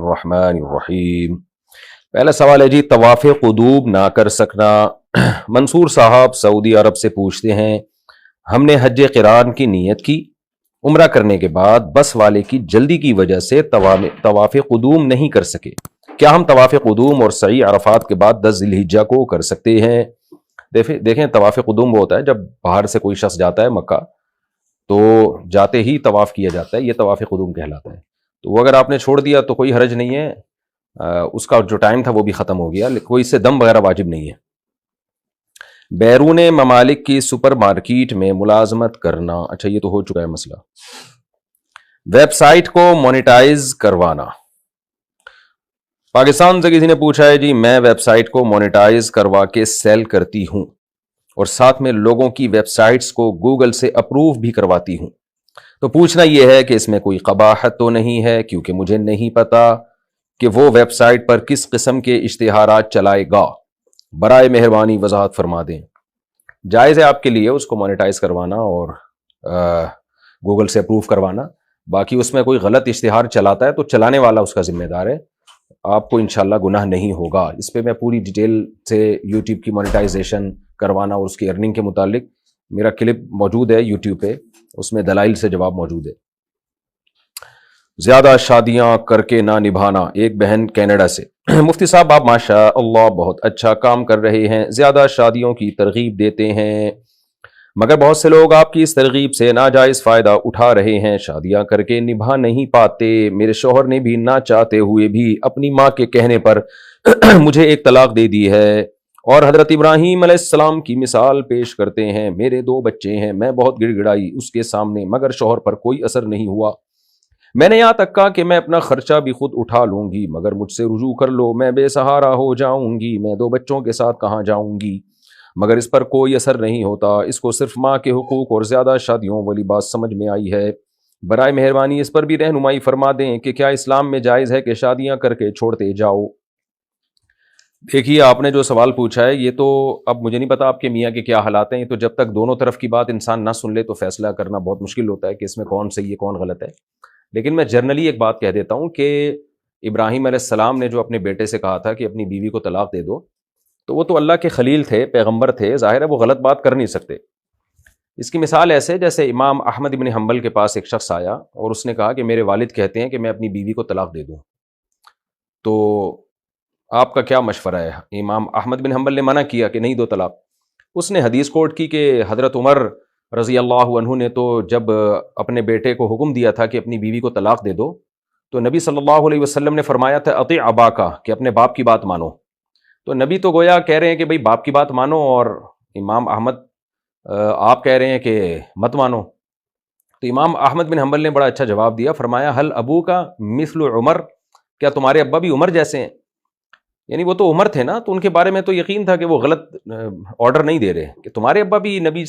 الرحمن الرحیم۔ پہلا سوال ہے جی، طواف قدوم نہ کر سکنا۔ منصور صاحب سعودی عرب سے پوچھتے ہیں، ہم نے حج قران کی نیت کی، عمرہ کرنے کے بعد بس والے کی جلدی کی وجہ سے طواف قدوم نہیں کر سکے، کیا ہم طواف قدوم اور سعی عرفات کے بعد 10 ذی الحجہ کو کر سکتے ہیں؟ دیکھیں طواف قدوم وہ ہوتا ہے جب باہر سے کوئی شخص جاتا ہے مکہ تو جاتے ہی طواف کیا جاتا ہے، یہ طواف قدوم کہلاتا ہے۔ تو وہ اگر آپ نے چھوڑ دیا تو کوئی حرج نہیں ہے، اس کا جو ٹائم تھا وہ بھی ختم ہو گیا، کوئی اس سے دم وغیرہ واجب نہیں ہے۔ بیرون ممالک کی سپر مارکیٹ میں ملازمت کرنا، اچھا یہ تو ہو چکا ہے مسئلہ۔ ویب سائٹ کو مونیٹائز کروانا، پاکستان سے کسی نے پوچھا ہے جی، میں ویب سائٹ کو مونیٹائز کروا کے سیل کرتی ہوں اور ساتھ میں لوگوں کی ویب سائٹس کو گوگل سے اپروو بھی کرواتی ہوں، تو پوچھنا یہ ہے کہ اس میں کوئی قباحت تو نہیں ہے، کیونکہ مجھے نہیں پتا کہ وہ ویب سائٹ پر کس قسم کے اشتہارات چلائے گا، برائے مہربانی وضاحت فرما دیں۔ جائز ہے آپ کے لیے اس کو مونیٹائز کروانا اور گوگل سے اپروو کروانا، باقی اس میں کوئی غلط اشتہار چلاتا ہے تو چلانے والا اس کا ذمہ دار ہے، آپ کو انشاءاللہ گناہ نہیں ہوگا۔ اس پہ میں پوری ڈیٹیل سے یوٹیوب کی مونیٹائزیشن کروانا اور اس کی ارننگ کے متعلق میرا کلپ موجود ہے یوٹیوب پہ، اس میں دلائل سے جواب موجود ہے۔ زیادہ شادیاں کر کے نہ نبھانا، ایک بہن کینیڈا سے، مفتی صاحب آپ ماشاء اللہ بہت اچھا کام کر رہے ہیں، زیادہ شادیوں کی ترغیب دیتے ہیں، مگر بہت سے لوگ آپ کی اس ترغیب سے ناجائز فائدہ اٹھا رہے ہیں، شادیاں کر کے نبھا نہیں پاتے۔ میرے شوہر نے بھی نہ چاہتے ہوئے بھی اپنی ماں کے کہنے پر مجھے ایک طلاق دے دی ہے، اور حضرت ابراہیم علیہ السلام کی مثال پیش کرتے ہیں، میرے 2 بچے ہیں، میں بہت گڑ گڑائی اس کے سامنے مگر شوہر پر کوئی اثر نہیں ہوا، میں نے یہاں تک کہا کہ میں اپنا خرچہ بھی خود اٹھا لوں گی مگر مجھ سے رجوع کر لو، میں بے سہارا ہو جاؤں گی، میں 2 بچوں کے ساتھ کہاں جاؤں گی، مگر اس پر کوئی اثر نہیں ہوتا، اس کو صرف ماں کے حقوق اور زیادہ شادیوں والی بات سمجھ میں آئی ہے، برائے مہربانی اس پر بھی رہنمائی فرما دیں کہ کیا اسلام میں جائز ہے کہ شادیاں کر کے چھوڑتے جاؤ؟ دیکھیے آپ نے جو سوال پوچھا ہے یہ تو اب مجھے نہیں پتا آپ کے میاں کے کیا حالات ہیں، یہ تو جب تک دونوں طرف کی بات انسان نہ سن لے تو فیصلہ کرنا بہت مشکل ہوتا ہے کہ اس میں کون صحیح ہے کون غلط ہے۔ لیکن میں جنرلی ایک بات کہہ دیتا ہوں کہ ابراہیم علیہ السلام نے جو اپنے بیٹے سے کہا تھا کہ اپنی بیوی کو طلاق دے دو، تو وہ تو اللہ کے خلیل تھے، پیغمبر تھے، ظاہر ہے وہ غلط بات کر نہیں سکتے۔ اس کی مثال ایسے جیسے امام احمد بن حنبل کے پاس ایک شخص آیا اور اس نے کہا کہ میرے والد کہتے ہیں کہ میں اپنی بیوی کو طلاق دے دوں، تو آپ کا کیا مشورہ ہے؟ امام احمد بن حنبل نے منع کیا کہ نہیں دو طلاق، اس نے حدیث کوٹ کی کہ حضرت عمر رضی اللہ عنہ نے تو جب اپنے بیٹے کو حکم دیا تھا کہ اپنی بیوی کو طلاق دے دو تو نبی صلی اللہ علیہ وسلم نے فرمایا تھا اطیع اباکا، کہ اپنے باپ کی بات مانو، تو نبی تو گویا کہہ رہے ہیں کہ بھئی باپ کی بات مانو، اور امام احمد آپ کہہ رہے ہیں کہ مت مانو۔ تو امام احمد بن حنبل نے بڑا اچھا جواب دیا، فرمایا حل ابو کا مثل عمر، کیا تمہارے ابا بھی عمر جیسے ہیں؟ یعنی وہ تو عمر تھے نا، تو ان کے بارے میں تو یقین تھا کہ وہ غلط آرڈر نہیں دے رہے کہ تمہارے ابا بھی نبی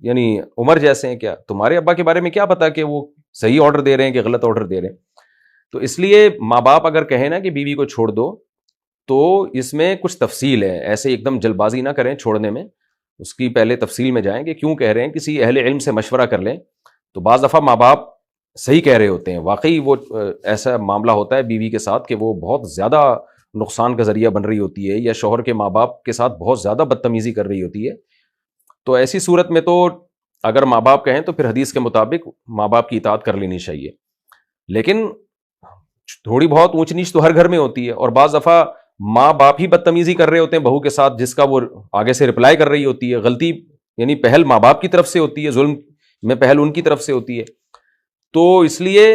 یعنی عمر جیسے ہیں، کیا تمہارے ابا کے بارے میں کیا پتا کہ وہ صحیح آرڈر دے رہے ہیں کہ غلط آرڈر دے رہے ہیں؟ تو اس لیے ماں باپ اگر کہیں نا کہ بیوی کو چھوڑ دو تو اس میں کچھ تفصیل ہے، ایسے ایک دم جلد بازی نہ کریں چھوڑنے میں، اس کی پہلے تفصیل میں جائیں کہ کیوں کہہ رہے ہیں، کسی اہل علم سے مشورہ کر لیں، تو بعض دفعہ ماں باپ صحیح کہہ رہے ہوتے ہیں، واقعی وہ ایسا معاملہ ہوتا ہے بیوی کے ساتھ کہ وہ بہت زیادہ نقصان کا ذریعہ بن رہی ہوتی ہے یا شوہر کے ماں باپ کے ساتھ بہت زیادہ بدتمیزی کر رہی ہوتی ہے، تو ایسی صورت میں تو اگر ماں باپ کہیں تو پھر حدیث کے مطابق ماں باپ کی اطاعت کر لینی چاہیے، لیکن تھوڑی بہت اونچ نیچ تو ہر گھر میں ہوتی ہے، اور بعض دفعہ ماں باپ ہی بدتمیزی کر رہے ہوتے ہیں بہو کے ساتھ، جس کا وہ آگے سے رپلائی کر رہی ہوتی ہے، غلطی یعنی پہل ماں باپ کی طرف سے ہوتی ہے، ظلم میں پہل ان کی طرف سے ہوتی ہے، تو اس لیے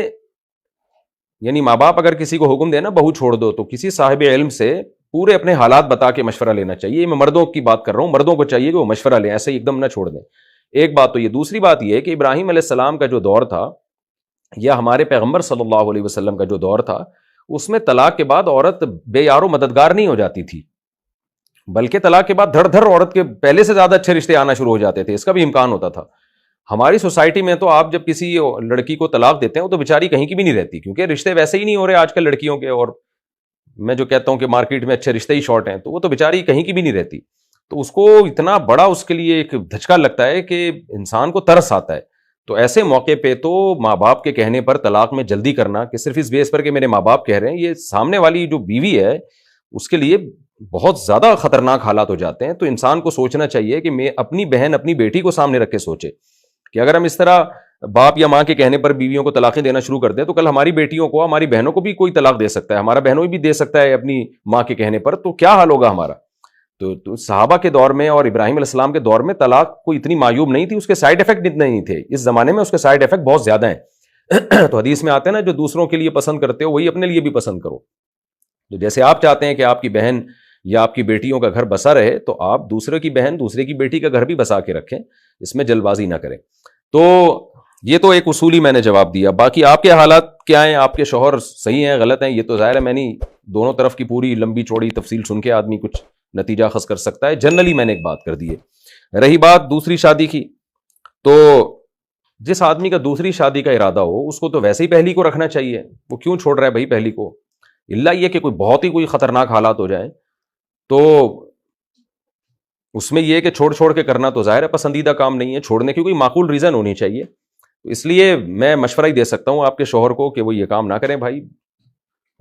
یعنی ماں باپ اگر کسی کو حکم دے نا بہو چھوڑ دو تو کسی صاحب علم سے پورے اپنے حالات بتا کے مشورہ لینا چاہیے، میں مردوں کی بات کر رہا ہوں، مردوں کو چاہیے کہ وہ مشورہ لیں، ایسے ایک دم نہ چھوڑ دیں، ایک بات تو یہ۔ دوسری بات یہ ہے کہ ابراہیم علیہ السلام کا جو دور تھا یا ہمارے پیغمبر صلی اللہ علیہ وسلم کا جو دور تھا، اس میں طلاق کے بعد عورت بے یار و مددگار نہیں ہو جاتی تھی، بلکہ طلاق کے بعد دھڑ دھڑ عورت کے پہلے سے زیادہ اچھے رشتے آنا شروع ہو جاتے تھے، اس کا بھی امکان ہوتا تھا۔ ہماری سوسائٹی میں تو آپ جب کسی لڑکی کو طلاق دیتے ہیں وہ تو بیچاری کہیں کی بھی نہیں رہتی، کیونکہ رشتے ویسے ہی نہیں ہو رہے آج کل لڑکیوں کے، اور میں جو کہتا ہوں کہ مارکیٹ میں اچھے رشتے ہی شارٹ ہیں، تو وہ تو بیچاری کہیں کی بھی نہیں رہتی، تو اس کو اتنا بڑا اس کے لیے ایک دھچکا لگتا ہے کہ انسان کو ترس آتا ہے، تو ایسے موقع پہ تو ماں باپ کے کہنے پر طلاق میں جلدی کرنا کہ صرف اس بیس پر کہ میرے ماں باپ کہہ رہے ہیں، یہ سامنے والی جو بیوی ہے اس کے لیے بہت زیادہ خطرناک حالات ہو جاتے ہیں. تو انسان کو سوچنا چاہیے کہ میں اپنی بہن اپنی بیٹی کو سامنے رکھ کے سوچے کہ اگر ہم اس طرح باپ یا ماں کے کہنے پر بیویوں کو طلاقیں دینا شروع کر دیں تو کل ہماری بیٹیوں کو ہماری بہنوں کو بھی کوئی طلاق دے سکتا ہے، ہمارا بہنوں بھی دے سکتا ہے اپنی ماں کے کہنے پر. تو کیا حال ہوگا ہمارا؟ تو صحابہ کے دور میں اور ابراہیم علیہ السلام کے دور میں طلاق کوئی اتنی معیوب نہیں تھی، اس کے سائیڈ افیکٹ اتنے نہیں تھے. اس زمانے میں اس کے سائیڈ افیکٹ بہت زیادہ ہیں. تو حدیث میں آتے ہیں نا، جو دوسروں کے لیے پسند کرتے ہو وہی اپنے لیے بھی پسند کرو. تو جیسے آپ چاہتے ہیں کہ آپ کی بہن یا آپ کی بیٹیوں کا گھر بسا رہے، تو آپ دوسرے کی بہن دوسرے کی بیٹی کا گھر بھی بسا کے رکھیں، اس میں جلد بازی نہ کریں. تو یہ تو ایک اصولی میں نے جواب دیا. باقی آپ کے حالات کیا ہیں، آپ کے شوہر صحیح ہیں غلط ہیں، یہ تو ظاہر ہے میں نہیں دونوں طرف کی پوری لمبی چوڑی تفصیل سن کے آدمی کچھ نتیجہ اخذ کر سکتا ہے. جنرلی میں نے ایک بات کر دی ہے. رہی بات دوسری شادی کی، تو جس آدمی کا دوسری شادی کا ارادہ ہو اس کو تو ویسے ہی پہلی کو رکھنا چاہیے. وہ کیوں چھوڑ رہا ہے بھائی پہلی کو؟ الا یہ کہ کوئی بہت ہی کوئی خطرناک حالات ہو جائیں تو اس میں یہ کہ چھوڑ کے کرنا تو ظاہر ہے پسندیدہ کام نہیں ہے. چھوڑنے کی کوئی معقول ریزن ہونی چاہیے. تو اس لیے میں مشورہ ہی دے سکتا ہوں آپ کے شوہر کو کہ وہ یہ کام نہ کریں بھائی.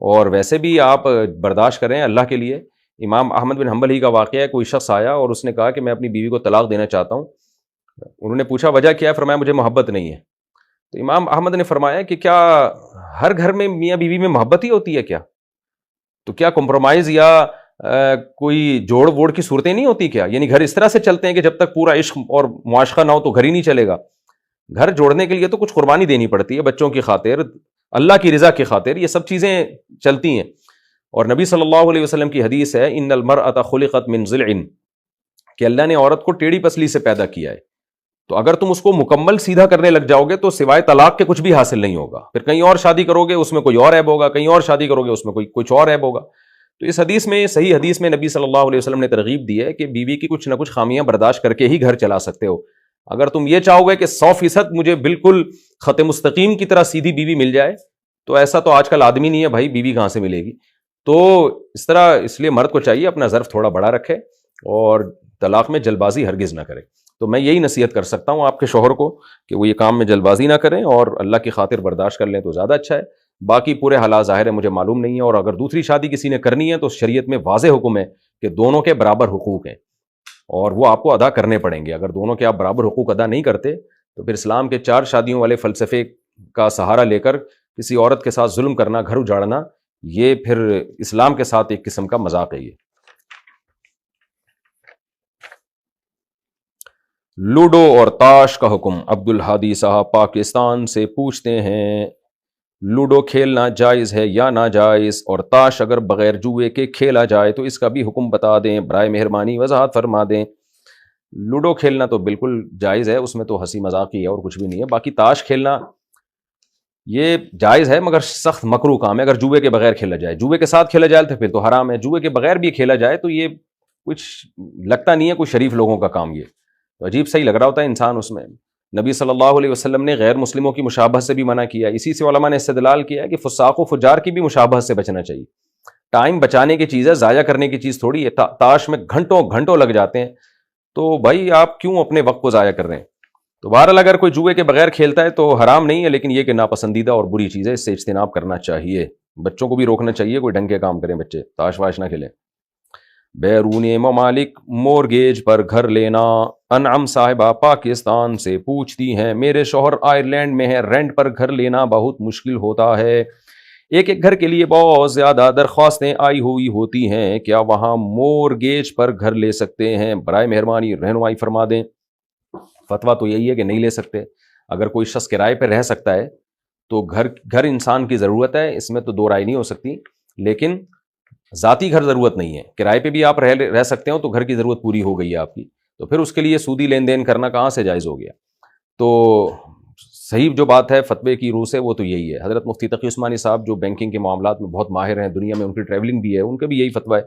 اور ویسے بھی آپ برداشت کریں اللہ کے لیے. امام احمد بن حنبل ہی کا واقعہ ہے، کوئی شخص آیا اور اس نے کہا کہ میں اپنی بیوی کو طلاق دینا چاہتا ہوں. انہوں نے پوچھا وجہ کیا ہے؟ فرمایا مجھے محبت نہیں ہے. تو امام احمد نے فرمایا کہ کیا ہر گھر میں میاں بیوی میں محبت ہی ہوتی ہے کیا؟ تو کیا کمپرومائز یا کوئی جوڑ ووڑ کی صورتیں نہیں ہوتی کیا؟ یعنی گھر اس طرح سے چلتے ہیں کہ جب تک پورا عشق اور معاشقہ نہ ہو تو گھر ہی نہیں چلے گا. گھر جوڑنے کے لیے تو کچھ قربانی دینی پڑتی ہے، بچوں کی خاطر، اللہ کی رضا کی خاطر، یہ سب چیزیں چلتی ہیں. اور نبی صلی اللہ علیہ وسلم کی حدیث ہے ان المرأۃ خلقت من ضلع، کہ اللہ نے عورت کو ٹیڑھی پسلی سے پیدا کیا ہے. تو اگر تم اس کو مکمل سیدھا کرنے لگ جاؤ گے تو سوائے طلاق کے کچھ بھی حاصل نہیں ہوگا. پھر کہیں اور شادی کرو گے اس میں کوئی اور عیب ہوگا، کہیں اور شادی کرو گے اس میں کوئی کچھ اور عیب ہوگا. تو اس حدیث میں، صحیح حدیث میں، نبی صلی اللہ علیہ وسلم نے ترغیب دی ہے کہ بیوی کی کچھ نہ کچھ خامیاں برداشت کر کے ہی گھر چلا سکتے ہو. اگر تم یہ چاہو گے کہ 100% مجھے بالکل خط مستقیم کی طرح سیدھی بیوی مل جائے، تو ایسا تو آج کل آدمی نہیں ہے بھائی، بیوی کہاں سے ملے گی؟ تو اس طرح اس لیے مرد کو چاہیے اپنا ظرف تھوڑا بڑا رکھے اور طلاق میں جلد بازی ہرگز نہ کرے. تو میں یہی نصیحت کر سکتا ہوں آپ کے شوہر کو کہ وہ یہ کام میں جلد بازی نہ کریں اور اللہ کی خاطر برداشت کر لیں تو زیادہ اچھا ہے. باقی پورے حالات ظاہر ہے مجھے معلوم نہیں ہے. اور اگر دوسری شادی کسی نے کرنی ہے تو شریعت میں واضح حکم ہے کہ دونوں کے برابر حقوق ہیں اور وہ آپ کو ادا کرنے پڑیں گے. اگر دونوں کے آپ برابر حقوق ادا نہیں کرتے تو پھر اسلام کے 4 شادیوں والے فلسفے کا سہارا لے کر کسی عورت کے ساتھ ظلم کرنا، گھر اجاڑنا، یہ پھر اسلام کے ساتھ ایک قسم کا مذاق ہے. یہ لوڈو اور تاش کا حکم. عبد الحادی صاحب پاکستان سے پوچھتے ہیں لوڈو کھیلنا جائز ہے یا ناجائز، اور تاش اگر بغیر جوئے کے کھیلا جائے تو اس کا بھی حکم بتا دیں، برائے مہربانی وضاحت فرما دیں. لوڈو کھیلنا تو بالکل جائز ہے، اس میں تو ہنسی مذاق ہی ہے اور کچھ بھی نہیں ہے. باقی تاش کھیلنا یہ جائز ہے مگر سخت مکروہ کام ہے اگر جوئے کے بغیر کھیلا جائے. جوئے کے ساتھ کھیلا جائے تو پھر تو حرام ہے، جوئے کے بغیر بھی کھیلا جائے تو یہ کچھ لگتا نہیں ہے کوئی شریف لوگوں کا کام. یہ تو عجیب صحیح لگ رہا ہوتا ہے انسان اس میں. نبی صلی اللہ علیہ وسلم نے غیر مسلموں کی مشابہت سے بھی منع کیا. اسی سے علماء نے استدلال کیا ہے کہ فساق و فجار کی بھی مشابہت سے بچنا چاہیے. ٹائم بچانے کی چیز ہے، ضائع کرنے کی چیز تھوڑی ہے. تاش میں گھنٹوں لگ جاتے ہیں، تو بھائی آپ کیوں اپنے وقت کو ضائع کر رہے ہیں؟ تو بہرحال اگر کوئی جوئے کے بغیر کھیلتا ہے تو حرام نہیں ہے، لیکن یہ کہ ناپسندیدہ اور بری چیز ہے، اس سے اجتناب کرنا چاہیے. بچوں کو بھی روکنا چاہیے، کوئی ڈھنگ کے کام کریں بچے، تاش واش نہ کھیلیں. بیرون ممالک مورگیج پر گھر لینا. انعم صاحبہ پاکستان سے پوچھتی ہیں میرے شوہر آئرلینڈ میں ہے، رینٹ پر گھر لینا بہت مشکل ہوتا ہے، ایک گھر کے لیے بہت زیادہ درخواستیں آئی ہوئی ہوتی ہیں، کیا وہاں مورگیج پر گھر لے سکتے ہیں؟ برائے مہربانی رہنمائی فرما دیں. فتویٰ تو یہی ہے کہ نہیں لے سکتے. اگر کوئی شخص کرائے پہ رہ سکتا ہے تو گھر انسان کی ضرورت ہے، اس میں تو دو رائے نہیں ہو سکتی، لیکن ذاتی گھر ضرورت نہیں ہے. کرائے پہ بھی آپ رہ سکتے ہو تو گھر کی ضرورت پوری ہو گئی ہے آپ کی، تو پھر اس کے لیے سودی لین دین کرنا کہاں سے جائز ہو گیا؟ تو صحیح جو بات ہے فتوے کی روح سے وہ تو یہی ہے. حضرت مفتی تقی عثمانی صاحب جو بینکنگ کے معاملات میں بہت ماہر ہیں، دنیا میں ان کی ٹریولنگ بھی ہے، ان کا بھی یہی فتویٰ ہے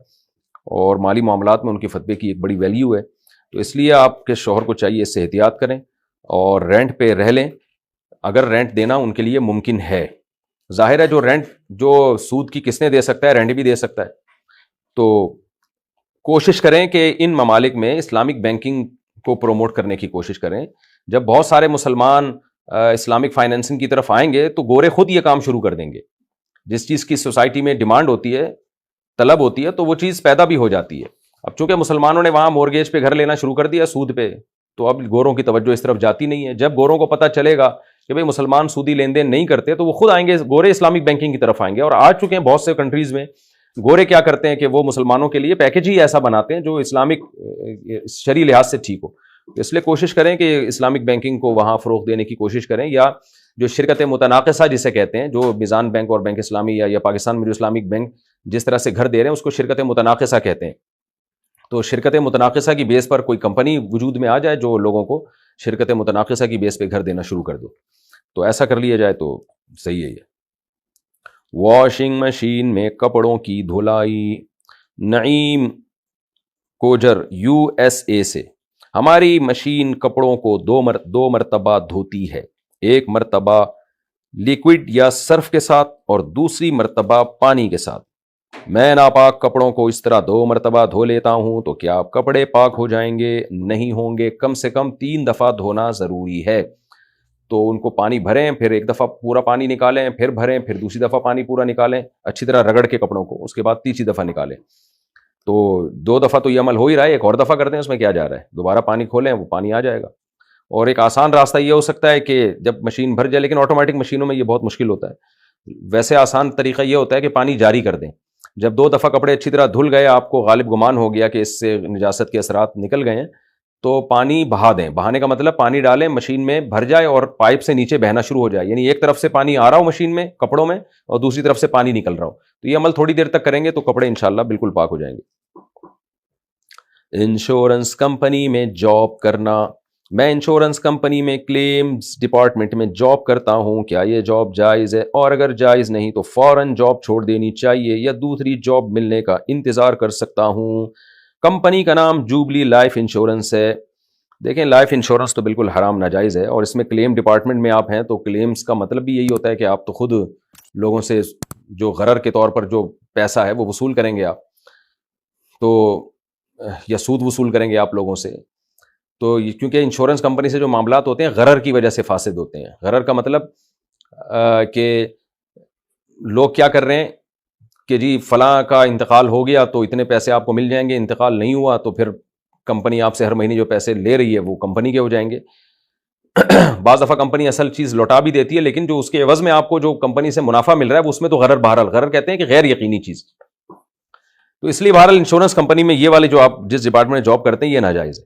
اور مالی معاملات میں ان کے فتوے کی ایک بڑی ویلیو ہے. تو اس لیے آپ کے شوہر کو چاہیے اس سے احتیاط کریں اور رینٹ پہ رہ لیں اگر رینٹ دینا ان کے لیے ممکن ہے. ظاہر ہے جو سود کی قسطیں دے سکتا ہے رینٹ بھی دے سکتا ہے. تو کوشش کریں کہ ان ممالک میں اسلامک بینکنگ کو پروموٹ کرنے کی کوشش کریں. جب بہت سارے مسلمان اسلامک فائنینسنگ کی طرف آئیں گے تو گورے خود یہ کام شروع کر دیں گے. جس چیز کی سوسائٹی میں ڈیمانڈ ہوتی ہے، طلب ہوتی ہے، تو وہ چیز پیدا بھی ہو جاتی ہے. اب چونکہ مسلمانوں نے وہاں مورگیج پہ گھر لینا شروع کر دیا سود پہ، تو اب گوروں کی توجہ اس طرف جاتی نہیں ہے. جب گوروں کو پتہ چلے گا کہ بھئی مسلمان سودی لین دین نہیں کرتے تو وہ خود آئیں گے، گورے اسلامک بینکنگ کی طرف آئیں گے. اور آ چکے ہیں بہت سے کنٹریز میں گورے کیا کرتے ہیں کہ وہ مسلمانوں کے لیے پیکیج ہی ایسا بناتے ہیں جو اسلامک شرعی لحاظ سے ٹھیک ہو. اس لیے کوشش کریں کہ اسلامک بینکنگ کو وہاں فروغ دینے کی کوشش کریں، یا جو شرکت متناقصہ جسے کہتے ہیں، جو میزان بینک اور بینک اسلامی یا پاکستان میں جو اسلامک بینک جس طرح سے گھر دے رہے ہیں اس کو شرکت متناقصہ کہتے ہیں. تو شرکت متناقصہ کی بیس پر کوئی کمپنی وجود میں آ جائے جو لوگوں کو شرکت متناقصہ کی بیس پہ گھر دینا شروع کر دو، تو ایسا کر لیا جائے تو صحیح ہے. یہ واشنگ مشین میں کپڑوں کی دھلائی. نعیم کوجر USA سے، ہماری مشین کپڑوں کو دو مرتبہ دھوتی ہے، ایک مرتبہ لیکوڈ یا سرف کے ساتھ اور دوسری مرتبہ پانی کے ساتھ. میں ناپاک کپڑوں کو اس طرح 2 مرتبہ دھو لیتا ہوں تو کیا کپڑے پاک ہو جائیں گے؟ نہیں ہوں گے، کم سے کم 3 دفعہ دھونا ضروری ہے. تو ان کو پانی بھریں، پھر ایک دفعہ پورا پانی نکالیں، پھر بھریں، پھر دوسری دفعہ پانی پورا نکالیں اچھی طرح رگڑ کے کپڑوں کو، اس کے بعد تیسری دفعہ نکالیں. تو 2 دفعہ تو یہ عمل ہو ہی رہا ہے، ایک اور دفعہ کرتے ہیں، اس میں کیا جا رہا ہے؟ دوبارہ پانی کھولیں، وہ پانی آ جائے گا. اور ایک آسان راستہ یہ ہو سکتا ہے کہ جب مشین بھر جائے، لیکن آٹومیٹک مشینوں میں یہ بہت مشکل ہوتا ہے. ویسے آسان طریقہ یہ ہوتا ہے کہ پانی جاری کر دیں. جب 2 دفعہ کپڑے اچھی طرح دھل گئے، آپ کو غالب گمان ہو گیا کہ اس سے نجاست کے اثرات نکل گئے ہیں، تو پانی بہا دیں. بہانے کا مطلب پانی ڈالیں، مشین میں بھر جائے اور پائپ سے نیچے بہنا شروع ہو جائے، یعنی ایک طرف سے پانی آ رہا ہو مشین میں کپڑوں میں اور دوسری طرف سے پانی نکل رہا ہو. تو یہ عمل تھوڑی دیر تک کریں گے تو کپڑے انشاءاللہ بالکل پاک ہو جائیں گے. انشورنس کمپنی میں جاب کرنا. میں انشورنس کمپنی میں کلیمز ڈپارٹمنٹ میں جاب کرتا ہوں، کیا یہ جاب جائز ہے؟ اور اگر جائز نہیں تو فوراً جاب چھوڑ دینی چاہیے یا دوسری جاب ملنے کا انتظار کر سکتا ہوں؟ کمپنی کا نام جوبلی لائف انشورنس ہے. دیکھیں، لائف انشورنس تو بالکل حرام ناجائز ہے، اور اس میں کلیم ڈپارٹمنٹ میں آپ ہیں تو کلیمز کا مطلب بھی یہی ہوتا ہے کہ آپ تو خود لوگوں سے جو غرر کے طور پر جو پیسہ ہے وہ وصول کریں گے آپ، تو یا سود وصول کریں گے آپ لوگوں سے. تو کیونکہ انشورنس کمپنی سے جو معاملات ہوتے ہیں غرر کی وجہ سے فاسد ہوتے ہیں. غرر کا مطلب کہ لوگ کیا کر رہے ہیں کہ جی فلاں کا انتقال ہو گیا تو اتنے پیسے آپ کو مل جائیں گے، انتقال نہیں ہوا تو پھر کمپنی آپ سے ہر مہینے جو پیسے لے رہی ہے وہ کمپنی کے ہو جائیں گے. بعض دفعہ کمپنی اصل چیز لوٹا بھی دیتی ہے، لیکن جو اس کے عوض میں آپ کو جو کمپنی سے منافع مل رہا ہے وہ اس میں تو غرر، بہرحال غرر کہتے ہیں کہ غیر یقینی چیز. تو اس لیے بہرحال انشورنس کمپنی میں یہ والے جو آپ جس ڈپارٹمنٹ میں جاب کرتے ہیں یہ ناجائز ہے.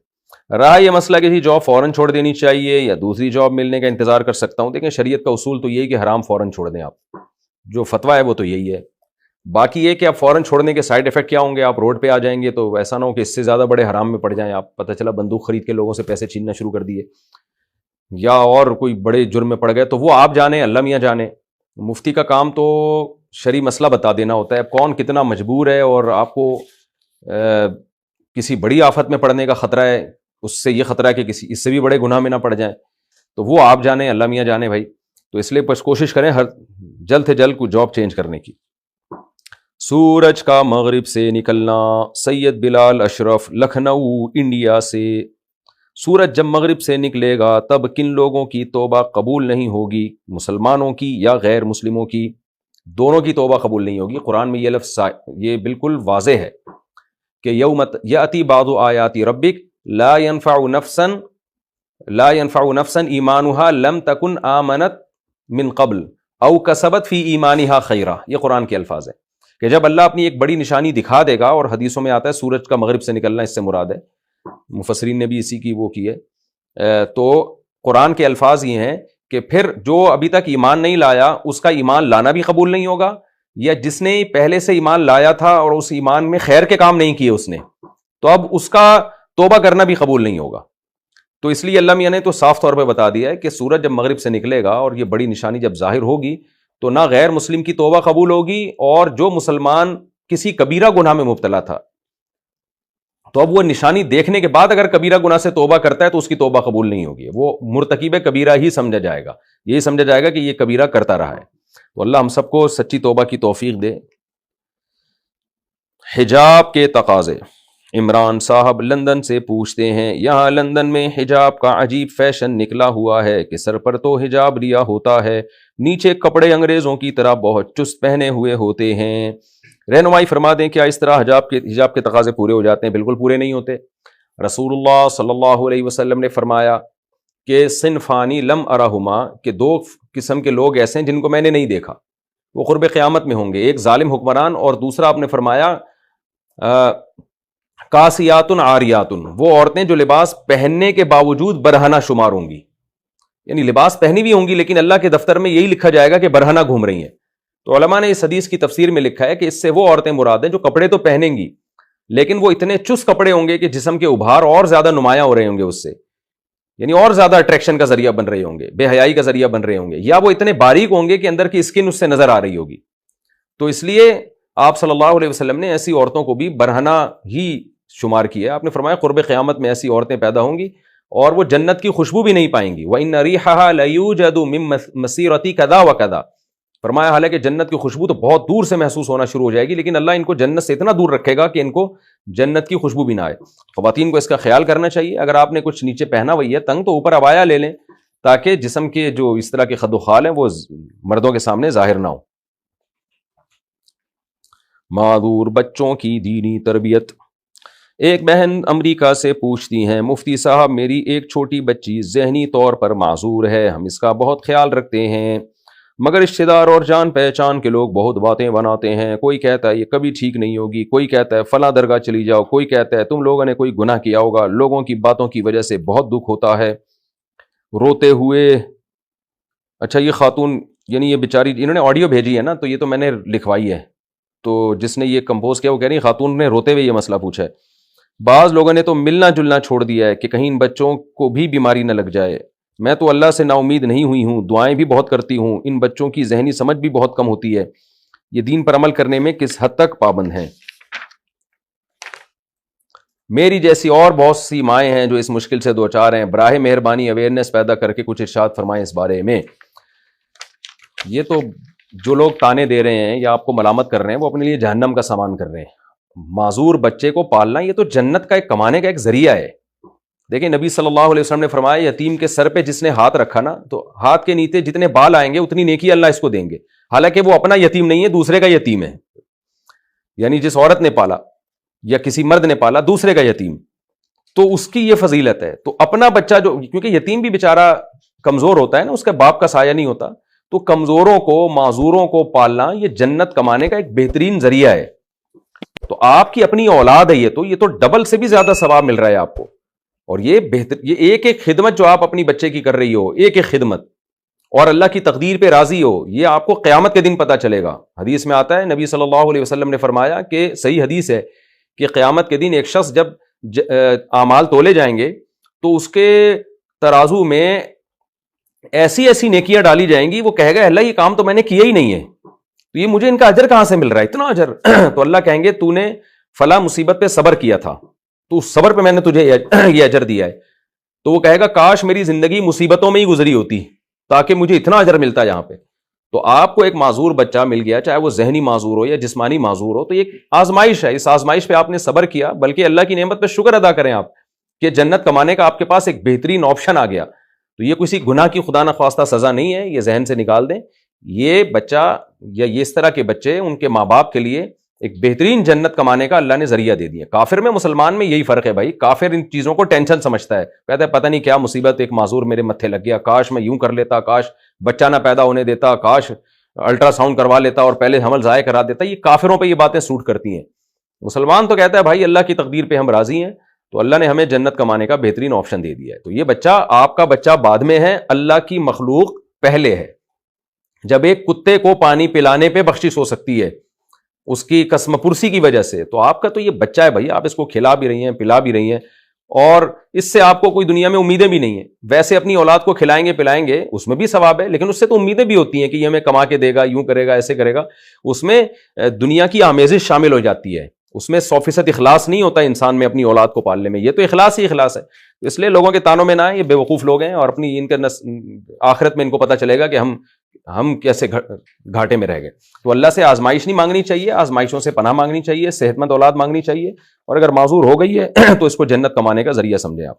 رہا یہ مسئلہ کہ جی جاب فوراً چھوڑ دینی چاہیے یا دوسری جاب ملنے کا انتظار کر سکتا ہوں، دیکھیں شریعت کا اصول تو یہی کہ حرام فوراً چھوڑ دیں. آپ جو فتویٰ ہے وہ تو یہی ہے. باقی یہ کہ آپ فوراً چھوڑنے کے سائیڈ افیکٹ کیا ہوں گے، آپ روڈ پہ آ جائیں گے تو ایسا نہ ہو کہ اس سے زیادہ بڑے حرام میں پڑ جائیں آپ، پتہ چلا بندوق خرید کے لوگوں سے پیسے چھیننا شروع کر دیے یا اور کوئی بڑے جرم میں پڑ گئے، تو وہ آپ جانیں، اللہ میاں جانے. مفتی کا کام تو شرعی مسئلہ بتا دینا ہوتا ہے، کون کتنا مجبور ہے اور آپ کو کسی بڑی آفت میں پڑنے کا خطرہ ہے، اس سے یہ خطرہ ہے کہ کسی اس سے بھی بڑے گناہ میں نہ پڑ جائیں، تو وہ آپ جانیں، اللہ میاں جانے بھائی. تو اس لیے بس کوشش کریں ہر جلد سے جلد کو جاب چینج کرنے کی. سورج کا مغرب سے نکلنا. سید بلال اشرف، لکھنؤ انڈیا سے. سورج جب مغرب سے نکلے گا تب کن لوگوں کی توبہ قبول نہیں ہوگی؟ مسلمانوں کی یا غیر مسلموں کی؟ دونوں کی توبہ قبول نہیں ہوگی. قرآن میں یہ لفظ یہ بالکل واضح ہے کہ یوم یاتی بعض آیات ربک لا ينفع نفسا ایمانها لم تکن آمنت من قبل او کسبت فی ایمانها خیرا. یہ قرآن کے الفاظ ہیں کہ جب اللہ اپنی ایک بڑی نشانی دکھا دے گا، اور حدیثوں میں آتا ہے سورج کا مغرب سے نکلنا اس سے مراد ہے، مفسرین نے بھی اسی کی وہ کی ہے. تو قرآن کے الفاظ یہ ہیں کہ پھر جو ابھی تک ایمان نہیں لایا اس کا ایمان لانا بھی قبول نہیں ہوگا، یا جس نے پہلے سے ایمان لایا تھا اور اس ایمان میں خیر کے کام نہیں کیے اس نے، تو اب اس کا توبہ کرنا بھی قبول نہیں ہوگا. تو اس لیے اللہ میاں نے تو صاف طور پہ بتا دیا ہے کہ سورج جب مغرب سے نکلے گا اور یہ بڑی نشانی جب ظاہر ہوگی تو نہ غیر مسلم کی توبہ قبول ہوگی، اور جو مسلمان کسی کبیرہ گناہ میں مبتلا تھا تو اب وہ نشانی دیکھنے کے بعد اگر کبیرہ گناہ سے توبہ کرتا ہے تو اس کی توبہ قبول نہیں ہوگی، وہ مرتکب کبیرہ ہی سمجھا جائے گا، یہی سمجھا جائے گا کہ یہ کبیرہ کرتا رہا ہے. تو اللہ ہم سب کو سچی توبہ کی توفیق دے. حجاب کے تقاضے. عمران صاحب لندن سے پوچھتے ہیں یہاں لندن میں حجاب کا عجیب فیشن نکلا ہوا ہے کہ سر پر تو حجاب لیا ہوتا ہے، نیچے کپڑے انگریزوں کی طرح بہت چست پہنے ہوئے ہوتے ہیں، رہنمائی فرما دیں کیا اس طرح حجاب کے تقاضے پورے ہو جاتے ہیں؟ بالکل پورے نہیں ہوتے۔ رسول اللہ صلی اللہ علیہ وسلم نے فرمایا کہ صنفانی لم ارہما، کہ دو قسم کے لوگ ایسے ہیں جن کو میں نے نہیں دیکھا، وہ قرب قیامت میں ہوں گے، ایک ظالم حکمران اور دوسرا آپ نے فرمایا کاسیاتن عاریاتن، وہ عورتیں جو لباس پہننے کے باوجود برہنہ شمار ہوں گی، یعنی لباس پہنی بھی ہوں گی لیکن اللہ کے دفتر میں یہی لکھا جائے گا کہ برہنہ گھوم رہی ہیں۔ تو علماء نے اس حدیث کی تفسیر میں لکھا ہے کہ اس سے وہ عورتیں مراد ہیں جو کپڑے تو پہنیں گی لیکن وہ اتنے چست کپڑے ہوں گے کہ جسم کے ابھار اور زیادہ نمایاں ہو رہے ہوں گے اس سے، یعنی اور زیادہ اٹریکشن کا ذریعہ بن رہے ہوں گے، بے حیائی کا ذریعہ بن رہے ہوں گے، یا وہ اتنے باریک ہوں گے کہ اندر کی اسکن اس سے نظر آ رہی ہوگی۔ تو اس لیے آپ صلی اللہ علیہ وسلم نے ایسی عورتوں کو بھی برہنہ ہی شمار کیا۔ آپ نے فرمایا قرب قیامت میں ایسی عورتیں پیدا ہوں گی اور وہ جنت کی خوشبو بھی نہیں پائیں گی۔ وَإِنَّ رِيحَهَا لَيُوجَدُ مِن مَسِيرَةِ كَذَا وَكَذَا، فرمایا حالانکہ جنت کی خوشبو تو بہت دور سے محسوس ہونا شروع ہو جائے گی لیکن اللہ ان کو جنت سے اتنا دور رکھے گا کہ ان کو جنت کی خوشبو بھی نہ آئے۔ خواتین کو اس کا خیال کرنا چاہیے، اگر آپ نے کچھ نیچے پہنا ہوئی ہے تنگ تو اوپر عبایا لے لیں تاکہ جسم کے جو اس طرح کے خد و خال ہیں وہ مردوں کے سامنے ظاہر نہ ہو۔ معذور بچوں کی دینی تربیت۔ ایک بہن امریکہ سے پوچھتی ہیں مفتی صاحب میری ایک چھوٹی بچی ذہنی طور پر معذور ہے، ہم اس کا بہت خیال رکھتے ہیں مگر رشتہ دار اور جان پہچان کے لوگ بہت باتیں بناتے ہیں، کوئی کہتا ہے یہ کبھی ٹھیک نہیں ہوگی، کوئی کہتا ہے فلاں درگاہ چلی جاؤ، کوئی کہتا ہے تم لوگوں نے کوئی گناہ کیا ہوگا، لوگوں کی باتوں کی وجہ سے بہت دکھ ہوتا ہے روتے ہوئے۔ اچھا یہ خاتون یعنی یہ بیچاری انہوں نے آڈیو بھیجی ہے نا تو یہ تو میں نے لکھوائی ہے، تو جس نے یہ کمپوز کیا وہ کہہ رہی خاتون نے روتے ہوئے یہ مسئلہ پوچھا ہے۔ بعض لوگوں نے تو ملنا جلنا چھوڑ دیا ہے کہ کہیں ان بچوں کو بھی بیماری نہ لگ جائے، میں تو اللہ سے نا امید نہیں ہوئی ہوں، دعائیں بھی بہت کرتی ہوں، ان بچوں کی ذہنی سمجھ بھی بہت کم ہوتی ہے، یہ دین پر عمل کرنے میں کس حد تک پابند ہیں؟ میری جیسی اور بہت سی مائیں ہیں جو اس مشکل سے دوچار ہیں، براہ مہربانی اویئرنیس پیدا کر کے کچھ ارشاد فرمائیں اس بارے میں۔ یہ تو جو لوگ تانے دے رہے ہیں یا آپ کو ملامت کر رہے ہیں وہ اپنے لیے جہنم کا سامان کر رہے ہیں۔ معذور بچے کو پالنا یہ تو جنت کا ایک کمانے کا ایک ذریعہ ہے۔ دیکھیں نبی صلی اللہ علیہ وسلم نے فرمایا یتیم کے سر پہ جس نے ہاتھ رکھا نا تو ہاتھ کے نیچے جتنے بال آئیں گے اتنی نیکی اللہ اس کو دیں گے، حالانکہ وہ اپنا یتیم نہیں ہے دوسرے کا یتیم ہے، یعنی جس عورت نے پالا یا کسی مرد نے پالا دوسرے کا یتیم تو اس کی یہ فضیلت ہے۔ تو اپنا بچہ جو کیونکہ یتیم بھی بیچارہ کمزور ہوتا ہے نا، اس کے باپ کا سایہ نہیں ہوتا، تو کمزوروں کو معذوروں کو پالنا یہ جنت کمانے کا ایک بہترین ذریعہ ہے۔ تو آپ کی اپنی اولاد ہے یہ تو ڈبل سے بھی زیادہ ثواب مل رہا ہے آپ کو، اور یہ بہتر یہ ایک ایک خدمت جو آپ اپنی بچے کی کر رہی ہو، ایک ایک خدمت اور اللہ کی تقدیر پہ راضی ہو، یہ آپ کو قیامت کے دن پتہ چلے گا۔ حدیث میں آتا ہے نبی صلی اللہ علیہ وسلم نے فرمایا کہ صحیح حدیث ہے کہ قیامت کے دن ایک شخص جب اعمال تولے جائیں گے تو اس کے ترازو میں ایسی ایسی نیکیاں ڈالی جائیں گی، وہ کہے گا اللہ یہ کام تو میں نے کیا ہی نہیں ہے، تو یہ مجھے ان کا اجر کہاں سے مل رہا ہے اتنا اجر؟ تو اللہ کہیں گے تو نے فلاں مصیبت پہ صبر کیا تھا، تو اس صبر پہ میں نے تجھے یہ اجر دیا ہے۔ تو وہ کہے گا کاش میری زندگی مصیبتوں میں ہی گزری ہوتی تاکہ مجھے اتنا اجر ملتا یہاں پہ۔ تو آپ کو ایک معذور بچہ مل گیا، چاہے وہ ذہنی معذور ہو یا جسمانی معذور ہو، تو یہ ایک آزمائش ہے، اس آزمائش پہ آپ نے صبر کیا، بلکہ اللہ کی نعمت پہ شکر ادا کریں آپ کہ جنت کمانے کا آپ کے پاس ایک بہترین آپشن آ گیا۔ تو یہ کسی گناہ کی خدا نخواستہ سزا نہیں ہے، یہ ذہن سے نکال دیں۔ یہ بچہ یا یہ اس طرح کے بچے ان کے ماں باپ کے لیے ایک بہترین جنت کمانے کا اللہ نے ذریعہ دے دیا۔ کافر میں مسلمان میں یہی فرق ہے بھائی، کافر ان چیزوں کو ٹینشن سمجھتا ہے، کہتا ہے پتہ نہیں کیا مصیبت ایک معذور میرے متھے لگ گیا، کاش میں یوں کر لیتا، کاش بچہ نہ پیدا ہونے دیتا، کاش الٹرا ساؤنڈ کروا لیتا اور پہلے حمل ضائع کرا دیتا۔ یہ کافروں پہ یہ باتیں سوٹ کرتی ہیں۔ مسلمان تو کہتا ہے بھائی اللہ کی تقدیر پہ ہم راضی ہیں، تو اللہ نے ہمیں جنت کمانے کا بہترین آپشن دے دیا ہے۔ تو یہ بچہ آپ کا بچہ بعد میں ہے، اللہ کی مخلوق پہلے ہے۔ جب ایک کتے کو پانی پلانے پہ بخشش ہو سکتی ہے اس کی قسم پرسی کی وجہ سے، تو آپ کا تو یہ بچہ ہے بھائی، آپ اس کو کھلا بھی رہی ہیں پلا بھی رہی ہیں، اور اس سے آپ کو کوئی دنیا میں امیدیں بھی نہیں ہیں۔ ویسے اپنی اولاد کو کھلائیں گے پلائیں گے اس میں بھی ثواب ہے، لیکن اس سے تو امیدیں بھی ہوتی ہیں کہ یہ ہمیں کما کے دے گا، یوں کرے گا، ایسے کرے گا۔ اس میں دنیا کی آمیزش شامل ہو جاتی ہے، اس میں 100% اخلاص نہیں ہوتا انسان میں اپنی اولاد کو پالنے میں۔ یہ تو اخلاص ہی اخلاص ہے، اس لیے لوگوں کے تانوں میں نہ آئے، یہ بے وقوف لوگ ہیں، اور اپنی ان کے آخرت میں ان کو پتہ چلے گا کہ ہم ہم کیسے گھاٹے میں رہ گئے. تو اللہ سے آزمائش نہیں مانگنی چاہیے, آزمائشوں سے پناہ مانگنی چاہیے, صحت مند اولاد مانگنی چاہیے, اور اگر معذور ہو گئی ہے تو اس کو جنت کمانے کا ذریعہ سمجھیں آپ.